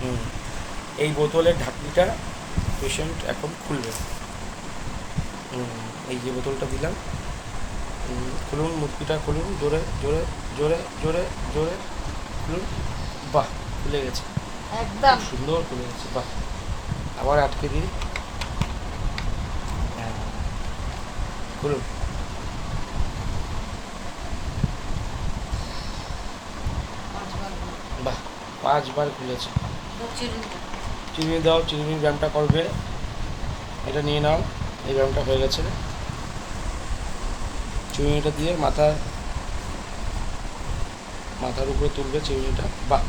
হুম, এই বোতলের ঢাকনিটা পেশেন্ট এখন খুলবে। এই যে বোতলটা দিলাম, খুলুন, মুটকিটা খুলুন, জোরে জোরে জোরে জোরে জোরে খুলুন। বাহ, খুলে গেছে, একদম খুব সুন্দর খুলে গেছে। বাহ, আবার আটকে দিন। হ্যাঁ, খুলুন। বাহ, 5 বার খুলেছে। চিনি দাও, চিনির ব্যায়ামটা করবে। এটা নিয়ে নাও, এই ব্যায়ামটা হয়ে গেছে। চিনিটা দিয়ে মাথার উপরে তুলবে চিরুনিটা। বাহ,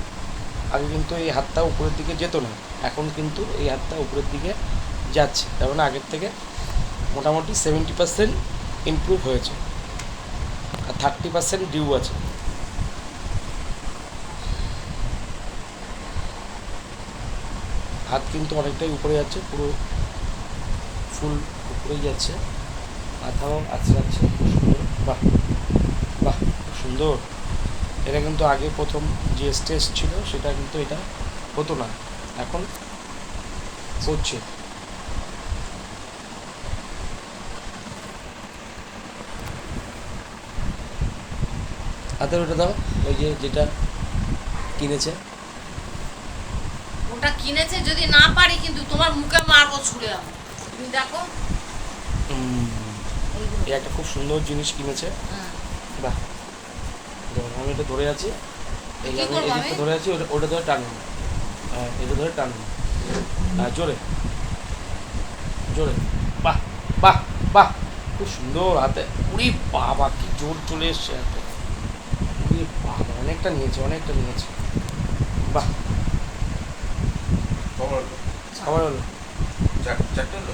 আগে কিন্তু এই হাতটা উপরের দিকে যেত না, এখন কিন্তু এই হাতটা উপরের দিকে যাচ্ছে, তার মানে আগের থেকে মোটামুটি 70% ইমপ্রুভ হয়েছে, আর 30% ডিউ আছে। হাত কিন্তু অনেকটাই উপরে যাচ্ছে, পুরো ফুল উপরেই যাচ্ছে, মাথাও আছড়াচ্ছে, খুব সুন্দর। বাহ বাহ, খুব সুন্দর। এটা কিন্তু আগে প্রথম যে স্টেজ ছিল সেটা কিন্তু এটা হতো না, এখন হচ্ছে। হাতের ওটা দাও, ওই যে যেটা কিনেছে। ওটা কিনেছে, যদি না পারি কিন্তু তোমার মুখে মারবো ছুঁড়ে আমি। তুমি দেখো এইগুলো। এই একটা খুব সুন্দর জিনিস কিনেছে। হ্যাঁ। বাহ, দেখুন আমি এটা ধরে আছি, এই কি আমি করবো আমি? এদিকটা ধরে আছি, ওটা ওটা ধরে টানবো। হ্যাঁ, এটা ধরে টানবো। হ্যাঁ, জোরে জোরে। বাহ বাহ বাহ, খুব সুন্দর হাতে। উরি বাবা, কি জোর চলে এসছে হাতে। উরি বাবা, অনেকটা নিয়েছে, অনেকটা নিয়েছে। বাহ, খবর হলো খাবার হলো। চারটে হলো।